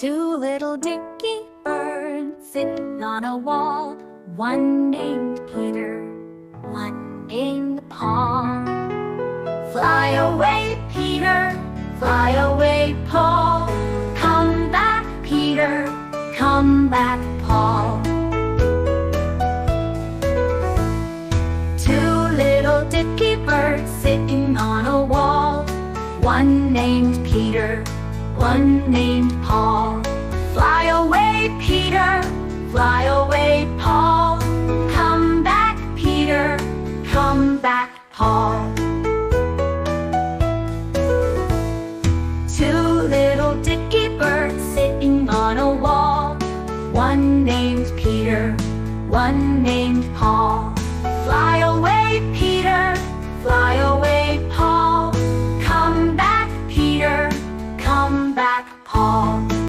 Two little dicky birds sitting on a wall, one named Peter, one named Paul. Fly away, Peter, fly away, Paul. Come back, Peter, come back, Paul. Two little dicky birds sitting on a wall, one named Peter, one named Paul. Fly away, Peter, fly away, Paul. Come back, Peter, come back, Paul. Two little dicky birds sitting on a wall, one named Peter, one named Paul. Fly away, Peter, fly away,